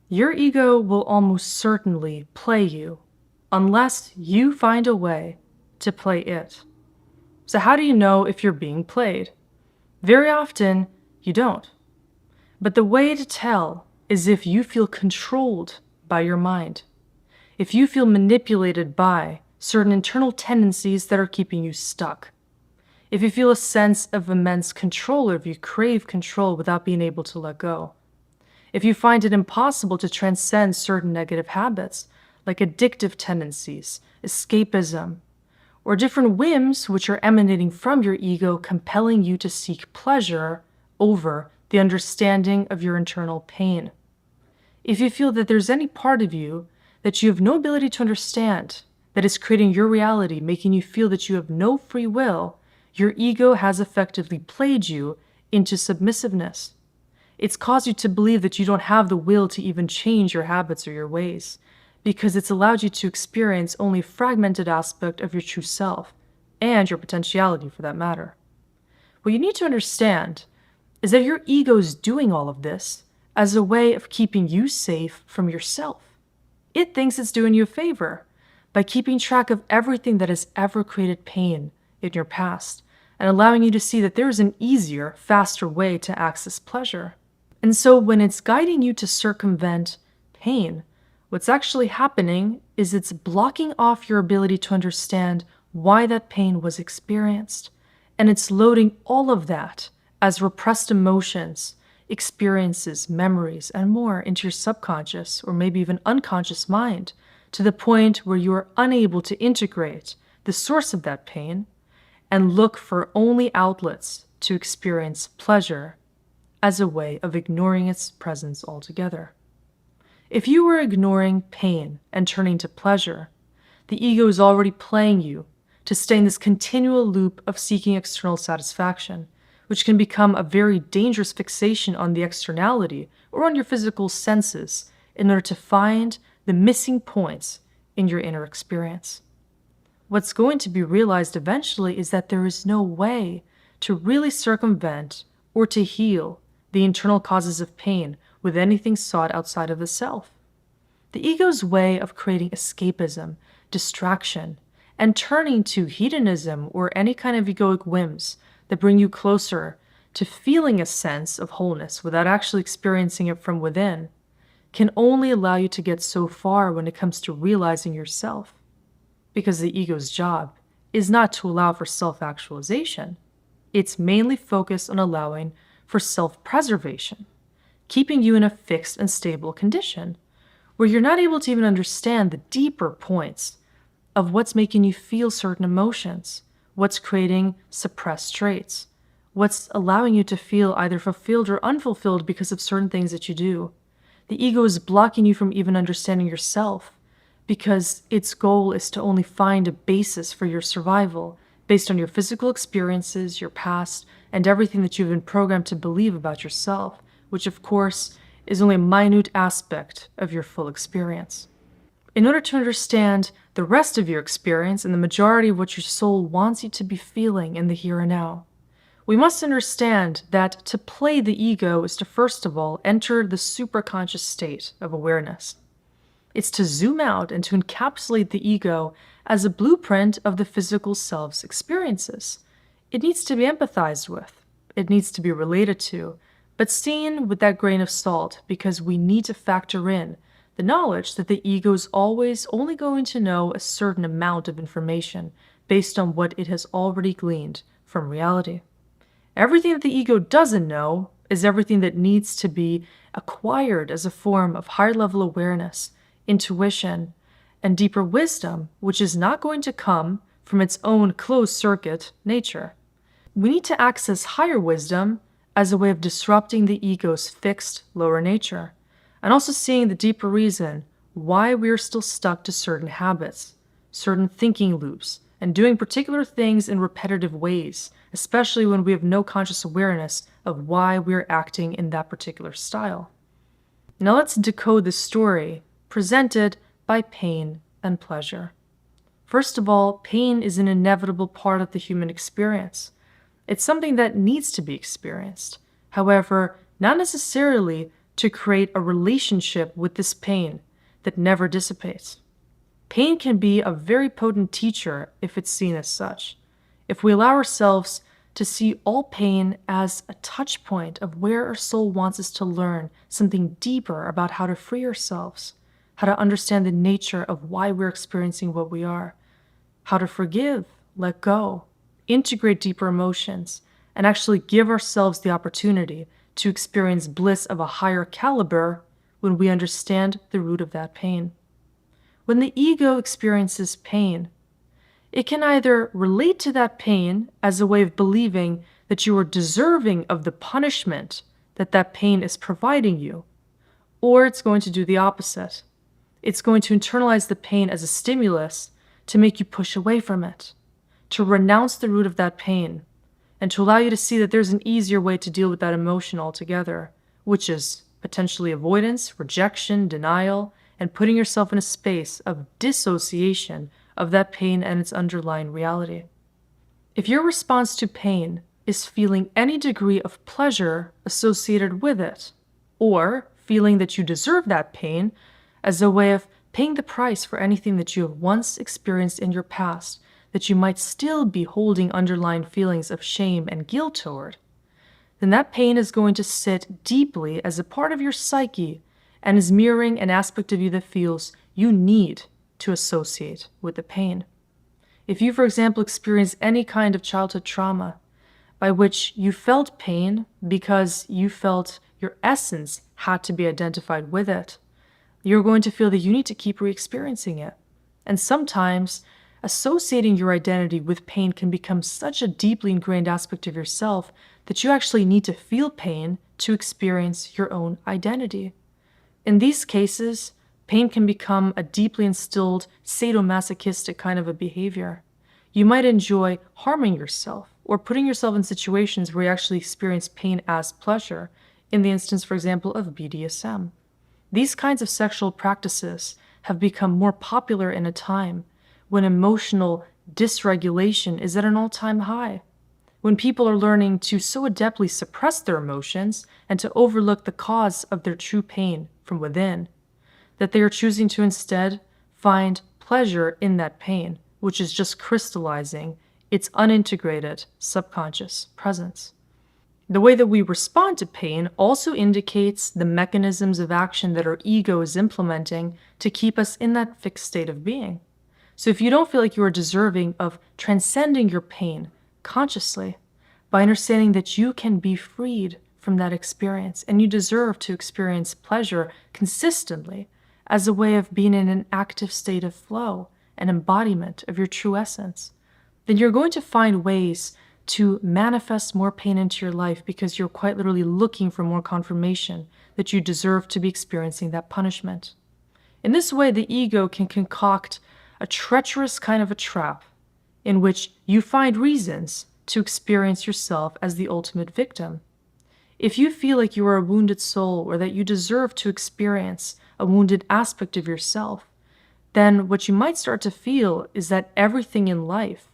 Your ego will almost certainly play you unless you find a way to play it. So how do you know if you're being played? Very often, you don't. But the way to tell is if you feel controlled by your mind, if you feel manipulated by certain internal tendencies that are keeping you stuck, if you feel a sense of immense control or if you crave control without being able to let go, if you find it impossible to transcend certain negative habits like addictive tendencies, escapism, or different whims which are emanating from your ego compelling you to seek pleasure over the understanding of your internal pain. If you feel that there's any part of you that you have no ability to understand, that is creating your reality, making you feel that you have no free will, your ego has effectively played you into submissiveness. It's caused you to believe that you don't have the will to even change your habits or your ways, because it's allowed you to experience only a fragmented aspect of your true self, and your potentiality for that matter. What you need to understand is that your ego is doing all of this as a way of keeping you safe from yourself. It thinks it's doing you a favor by keeping track of everything that has ever created pain in your past and allowing you to see that there is an easier, faster way to access pleasure. And so when it's guiding you to circumvent pain, what's actually happening is it's blocking off your ability to understand why that pain was experienced. And it's loading all of that as repressed emotions, experiences, memories, and more into your subconscious or maybe even unconscious mind to the point where you are unable to integrate the source of that pain and look for only outlets to experience pleasure as a way of ignoring its presence altogether. If you were ignoring pain and turning to pleasure, the ego is already playing you to stay in this continual loop of seeking external satisfaction, which can become a very dangerous fixation on the externality or on your physical senses in order to find the missing points in your inner experience. What's going to be realized eventually is that there is no way to really circumvent or to heal the internal causes of pain with anything sought outside of the self. The ego's way of creating escapism, distraction, and turning to hedonism or any kind of egoic whims that bring you closer to feeling a sense of wholeness without actually experiencing it from within can only allow you to get so far when it comes to realizing yourself. Because the ego's job is not to allow for self-actualization. It's mainly focused on allowing for self-preservation, keeping you in a fixed and stable condition where you're not able to even understand the deeper points of what's making you feel certain emotions, what's creating suppressed traits, what's allowing you to feel either fulfilled or unfulfilled because of certain things that you do. The ego is blocking you from even understanding yourself because its goal is to only find a basis for your survival based on your physical experiences, your past, and everything that you've been programmed to believe about yourself, which of course is only a minute aspect of your full experience. In order to understand the rest of your experience and the majority of what your soul wants you to be feeling in the here and now, we must understand that to play the ego is to first of all enter the superconscious state of awareness. It's to zoom out and to encapsulate the ego as a blueprint of the physical self's experiences. It needs to be empathized with. It needs to be related to, but seen with that grain of salt because we need to factor in the knowledge that the ego is always only going to know a certain amount of information based on what it has already gleaned from reality. Everything that the ego doesn't know is everything that needs to be acquired as a form of higher-level awareness, intuition, and deeper wisdom, which is not going to come from its own closed-circuit nature. We need to access higher wisdom as a way of disrupting the ego's fixed lower nature, and also seeing the deeper reason why we are still stuck to certain habits, certain thinking loops, and doing particular things in repetitive ways, especially when we have no conscious awareness of why we are acting in that particular style. Now let's decode the story presented by pain and pleasure. First of all, pain is an inevitable part of the human experience. It's something that needs to be experienced. However, not necessarily to create a relationship with this pain that never dissipates. Pain can be a very potent teacher if it's seen as such. If we allow ourselves to see all pain as a touch point of where our soul wants us to learn something deeper about how to free ourselves, how to understand the nature of why we're experiencing what we are, how to forgive, let go, integrate deeper emotions, and actually give ourselves the opportunity to experience bliss of a higher caliber when we understand the root of that pain. When the ego experiences pain, it can either relate to that pain as a way of believing that you are deserving of the punishment that that pain is providing you, or it's going to do the opposite. It's going to internalize the pain as a stimulus to make you push away from it, to renounce the root of that pain, and to allow you to see that there's an easier way to deal with that emotion altogether, which is potentially avoidance, rejection, denial, and putting yourself in a space of dissociation of that pain and its underlying reality. If your response to pain is feeling any degree of pleasure associated with it, or feeling that you deserve that pain as a way of paying the price for anything that you have once experienced in your past that you might still be holding underlying feelings of shame and guilt toward, then that pain is going to sit deeply as a part of your psyche and is mirroring an aspect of you that feels you need to associate with the pain. If you, for example, experience any kind of childhood trauma by which you felt pain because you felt your essence had to be identified with it, you're going to feel that you need to keep re-experiencing it. And sometimes associating your identity with pain can become such a deeply ingrained aspect of yourself that you actually need to feel pain to experience your own identity. In these cases, pain can become a deeply instilled sadomasochistic kind of a behavior. You might enjoy harming yourself or putting yourself in situations where you actually experience pain as pleasure, in the instance, for example, of BDSM. These kinds of sexual practices have become more popular in a time when emotional dysregulation is at an all-time high, when people are learning to so adeptly suppress their emotions and to overlook the cause of their true pain from within, that they are choosing to instead find pleasure in that pain, which is just crystallizing its unintegrated subconscious presence. The way that we respond to pain also indicates the mechanisms of action that our ego is implementing to keep us in that fixed state of being. So if you don't feel like you are deserving of transcending your pain consciously by understanding that you can be freed from that experience and you deserve to experience pleasure consistently as a way of being in an active state of flow and embodiment of your true essence, then you're going to find ways to manifest more pain into your life because you're quite literally looking for more confirmation that you deserve to be experiencing that punishment. In this way, the ego can concoct a treacherous kind of a trap in which you find reasons to experience yourself as the ultimate victim. If you feel like you are a wounded soul or that you deserve to experience a wounded aspect of yourself, then what you might start to feel is that everything in life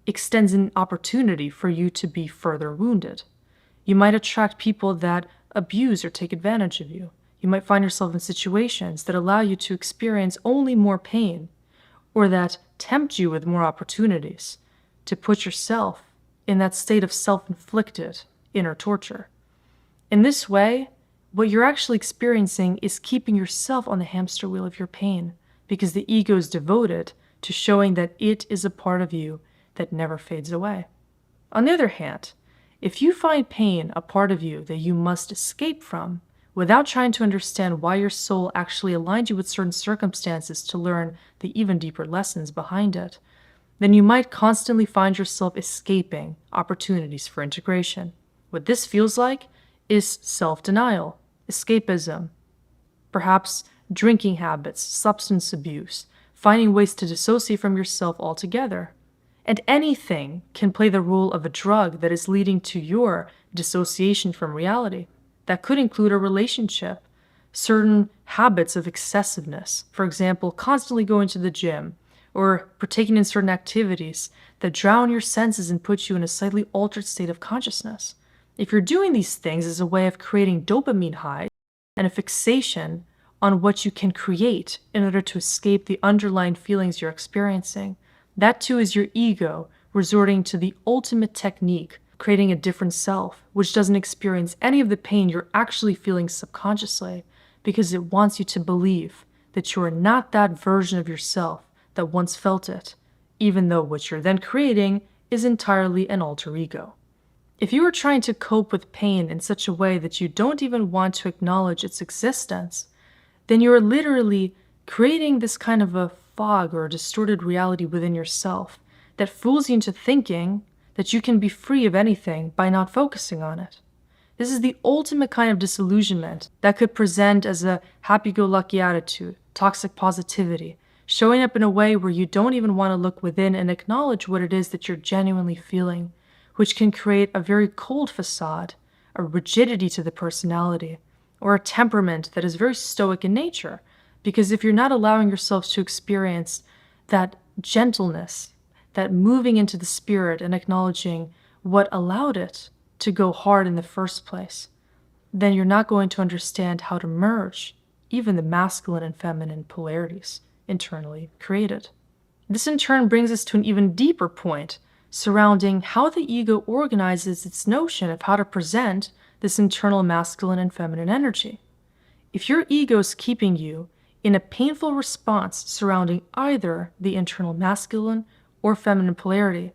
extends an opportunity for you to be further wounded. You might attract people that abuse or take advantage of you. You might find yourself in situations that allow you to experience only more pain, or that tempt you with more opportunities to put yourself in that state of self-inflicted inner torture. In this way, what you're actually experiencing is keeping yourself on the hamster wheel of your pain, because the ego is devoted to showing that it is a part of you that never fades away. On the other hand, if you find pain a part of you that you must escape from, without trying to understand why your soul actually aligned you with certain circumstances to learn the even deeper lessons behind it, then you might constantly find yourself escaping opportunities for integration. What this feels like is self-denial, escapism, perhaps drinking habits, substance abuse, finding ways to dissociate from yourself altogether. And anything can play the role of a drug that is leading to your dissociation from reality. That could include a relationship, certain habits of excessiveness, for example, constantly going to the gym, or partaking in certain activities that drown your senses and put you in a slightly altered state of consciousness. If you're doing these things as a way of creating dopamine highs, and a fixation on what you can create in order to escape the underlying feelings you're experiencing. That too is your ego resorting to the ultimate technique, creating a different self, which doesn't experience any of the pain you're actually feeling subconsciously, because it wants you to believe that you are not that version of yourself that once felt it, even though what you're then creating is entirely an alter ego. If you are trying to cope with pain in such a way that you don't even want to acknowledge its existence, then you are literally creating this kind of a fog or a distorted reality within yourself that fools you into thinking that you can be free of anything by not focusing on it. This is the ultimate kind of disillusionment that could present as a happy-go-lucky attitude, toxic positivity, showing up in a way where you don't even want to look within and acknowledge what it is that you're genuinely feeling, which can create a very cold facade, a rigidity to the personality, or a temperament that is very stoic in nature. Because if you're not allowing yourself to experience that gentleness, that moving into the spirit and acknowledging what allowed it to go hard in the first place, then you're not going to understand how to merge even the masculine and feminine polarities internally created. This in turn brings us to an even deeper point surrounding how the ego organizes its notion of how to present this internal masculine and feminine energy. If your ego is keeping you in a painful response surrounding either the internal masculine or feminine polarity,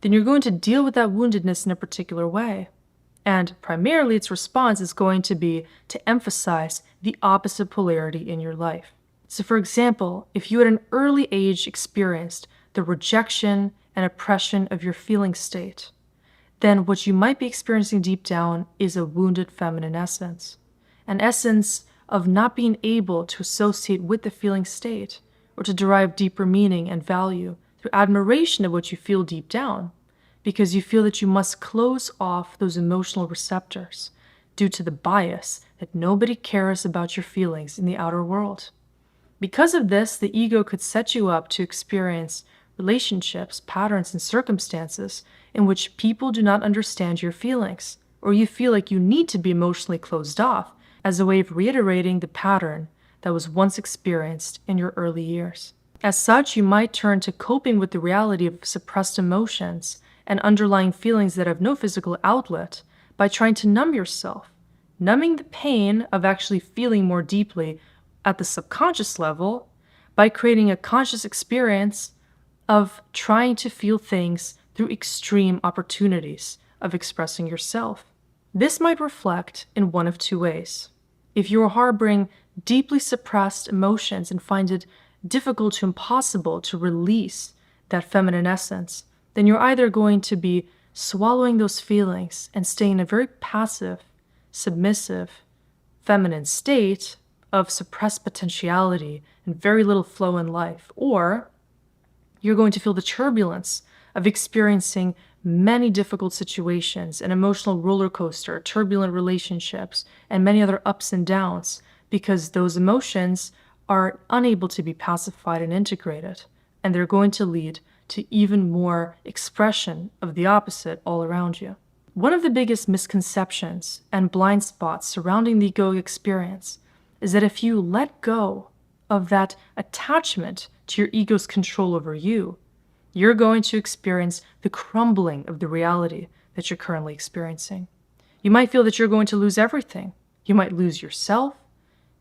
then you're going to deal with that woundedness in a particular way. And primarily its response is going to be to emphasize the opposite polarity in your life. So for example, if you at an early age experienced the rejection and oppression of your feeling state, then what you might be experiencing deep down is a wounded feminine essence, an essence of not being able to associate with the feeling state or to derive deeper meaning and value through admiration of what you feel deep down, because you feel that you must close off those emotional receptors due to the bias that nobody cares about your feelings in the outer world. Because of this, the ego could set you up to experience relationships, patterns, and circumstances in which people do not understand your feelings, or you feel like you need to be emotionally closed off as a way of reiterating the pattern that was once experienced in your early years. As such, you might turn to coping with the reality of suppressed emotions and underlying feelings that have no physical outlet by trying to numb yourself, numbing the pain of actually feeling more deeply at the subconscious level by creating a conscious experience of trying to feel things through extreme opportunities of expressing yourself. This might reflect in one of two ways. If you are harboring deeply suppressed emotions and find it difficult to impossible to release that feminine essence, then you're either going to be swallowing those feelings and staying in a very passive, submissive, feminine state of suppressed potentiality and very little flow in life, or you're going to feel the turbulence of experiencing many difficult situations, an emotional roller coaster, turbulent relationships, and many other ups and downs, because those emotions are unable to be pacified and integrated, and they're going to lead to even more expression of the opposite all around you. One of the biggest misconceptions and blind spots surrounding the egoic experience is that if you let go of that attachment to your ego's control over you, you're going to experience the crumbling of the reality that you're currently experiencing. You might feel that you're going to lose everything. You might lose yourself,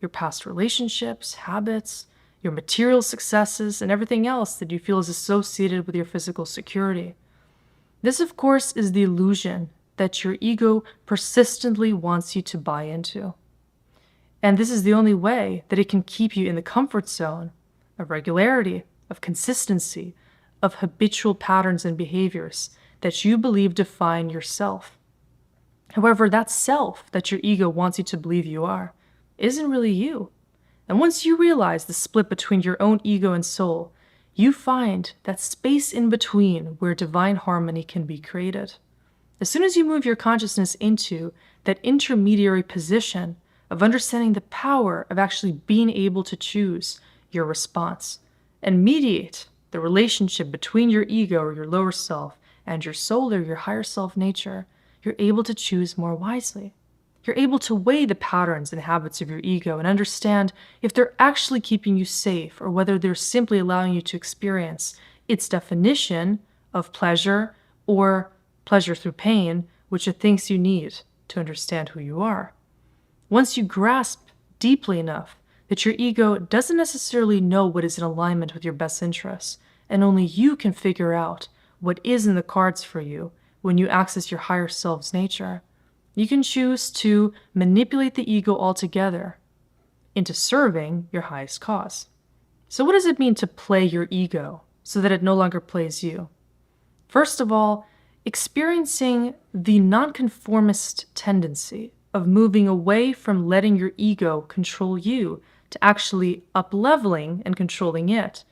your past relationships, habits, your material successes, and everything else that you feel is associated with your physical security. This, of course, is the illusion that your ego persistently wants you to buy into. And this is the only way that it can keep you in the comfort zone of regularity, of consistency, of habitual patterns and behaviors that you believe define yourself. However, that self that your ego wants you to believe you are isn't really you. And once you realize the split between your own ego and soul, you find that space in between where divine harmony can be created. As soon as you move your consciousness into that intermediary position of understanding the power of actually being able to choose your response and mediate the relationship between your ego or your lower self and your soul or your higher self nature, you're able to choose more wisely. You're able to weigh the patterns and habits of your ego and understand if they're actually keeping you safe or whether they're simply allowing you to experience its definition of pleasure or pleasure through pain, which it thinks you need to understand who you are. Once you grasp deeply enough that your ego doesn't necessarily know what is in alignment with your best interests, and only you can figure out what is in the cards for you when you access your higher self's nature, you can choose to manipulate the ego altogether into serving your highest cause. So what does it mean to play your ego so that it no longer plays you? First of all, experiencing the nonconformist tendency of moving away from letting your ego control you to actually up-leveling and controlling it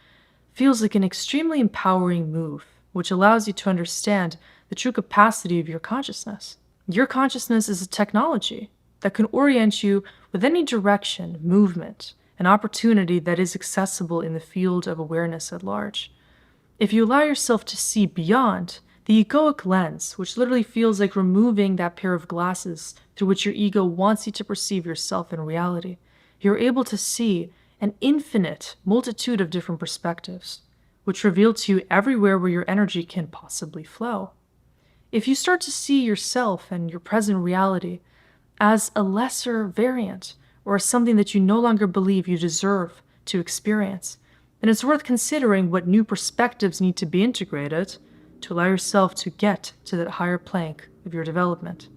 feels like an extremely empowering move, which allows you to understand the true capacity of your consciousness. Your consciousness is a technology that can orient you with any direction, movement, and opportunity that is accessible in the field of awareness at large. If you allow yourself to see beyond the egoic lens, which literally feels like removing that pair of glasses through which your ego wants you to perceive yourself in reality, you're able to see an infinite multitude of different perspectives, which reveal to you everywhere where your energy can possibly flow. If you start to see yourself and your present reality as a lesser variant or as something that you no longer believe you deserve to experience, then it's worth considering what new perspectives need to be integrated to allow yourself to get to that higher plank of your development.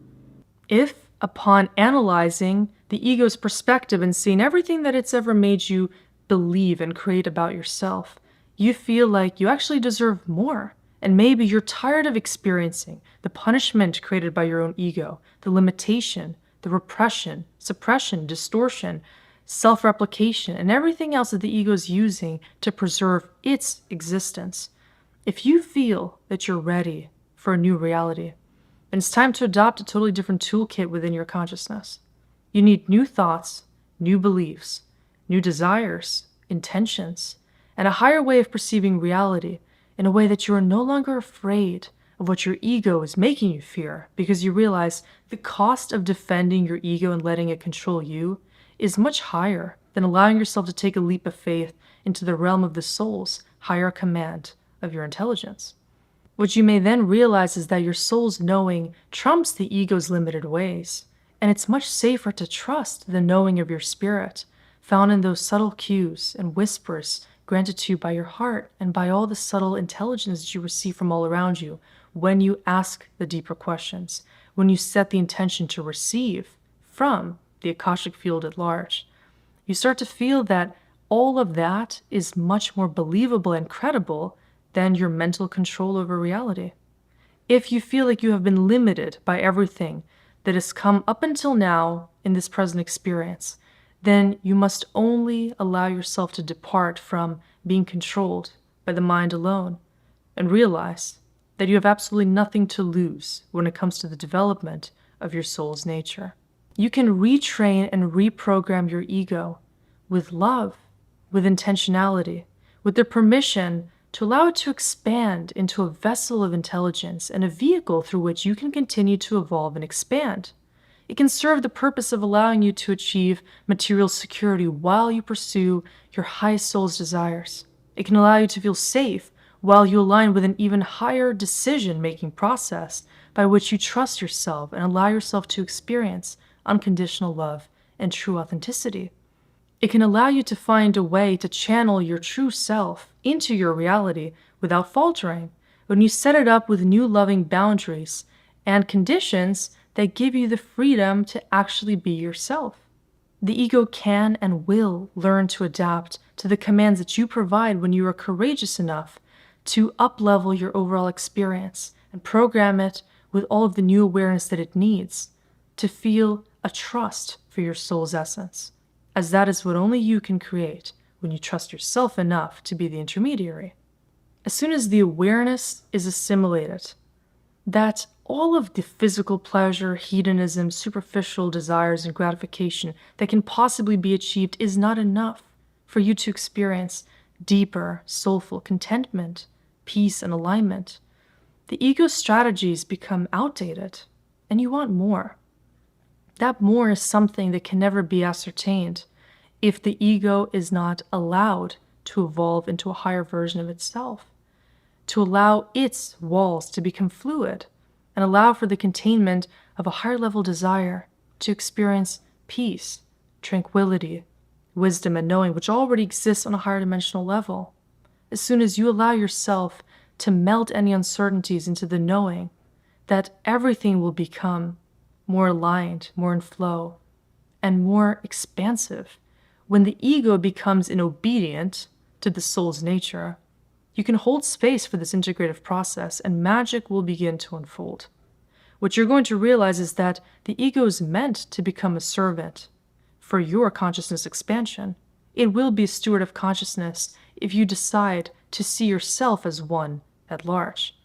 If, upon analyzing the ego's perspective and seeing everything that it's ever made you believe and create about yourself, you feel like you actually deserve more, and maybe you're tired of experiencing the punishment created by your own ego, the limitation, the repression, suppression, distortion, self-replication, and everything else that the ego is using to preserve its existence. If you feel that you're ready for a new reality, then it's time to adopt a totally different toolkit within your consciousness. You need new thoughts, new beliefs, new desires, intentions, and a higher way of perceiving reality in a way that you are no longer afraid of what your ego is making you fear, because you realize the cost of defending your ego and letting it control you is much higher than allowing yourself to take a leap of faith into the realm of the soul's higher command of your intelligence. What you may then realize is that your soul's knowing trumps the ego's limited ways, and it's much safer to trust the knowing of your spirit, found in those subtle cues and whispers granted to you by your heart and by all the subtle intelligence that you receive from all around you when you ask the deeper questions, when you set the intention to receive from the Akashic field at large. You start to feel that all of that is much more believable and credible than your mental control over reality. If you feel like you have been limited by everything that has come up until now in this present experience, then you must only allow yourself to depart from being controlled by the mind alone and realize that you have absolutely nothing to lose when it comes to the development of your soul's nature. You can retrain and reprogram your ego with love, with intentionality, with the permission to allow it to expand into a vessel of intelligence and a vehicle through which you can continue to evolve and expand. It can serve the purpose of allowing you to achieve material security while you pursue your highest soul's desires. It can allow you to feel safe while you align with an even higher decision-making process by which you trust yourself and allow yourself to experience unconditional love and true authenticity. It can allow you to find a way to channel your true self into your reality without faltering when you set it up with new loving boundaries and conditions that give you the freedom to actually be yourself. The ego can and will learn to adapt to the commands that you provide when you are courageous enough to up-level your overall experience and program it with all of the new awareness that it needs to feel a trust for your soul's essence, as that is what only you can create when you trust yourself enough to be the intermediary. As soon as the awareness is assimilated, that all of the physical pleasure, hedonism, superficial desires, and gratification that can possibly be achieved is not enough for you to experience deeper, soulful contentment, peace, and alignment. The ego's strategies become outdated, and you want more. That more is something that can never be ascertained if the ego is not allowed to evolve into a higher version of itself, to allow its walls to become fluid and allow for the containment of a higher level desire to experience peace, tranquility, wisdom, and knowing, which already exists on a higher dimensional level. As soon as you allow yourself to melt any uncertainties into the knowing that everything will become more aligned, more in flow, and more expansive. When the ego becomes inobedient to the soul's nature, you can hold space for this integrative process and magic will begin to unfold. What you're going to realize is that the ego is meant to become a servant for your consciousness expansion. It will be a steward of consciousness if you decide to see yourself as one at large.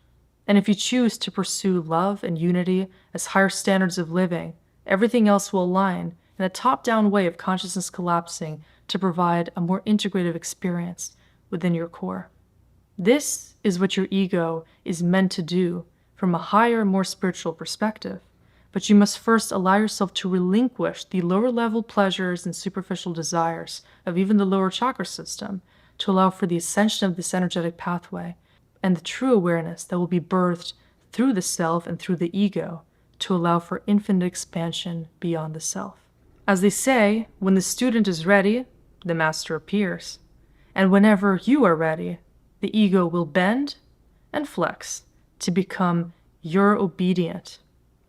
And if you choose to pursue love and unity as higher standards of living, everything else will align in a top-down way of consciousness collapsing to provide a more integrative experience within your core. This is what your ego is meant to do from a higher, more spiritual perspective. But you must first allow yourself to relinquish the lower-level pleasures and superficial desires of even the lower chakra system to allow for the ascension of this energetic pathway and the true awareness that will be birthed through the self and through the ego to allow for infinite expansion beyond the self. As they say, when the student is ready, the master appears. And whenever you are ready, the ego will bend and flex to become your obedient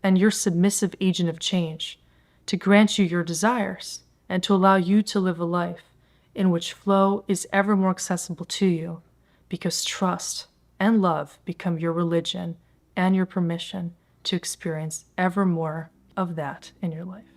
and your submissive agent of change, to grant you your desires and to allow you to live a life in which flow is ever more accessible to you, because trust and love become your religion and your permission to experience ever more of that in your life.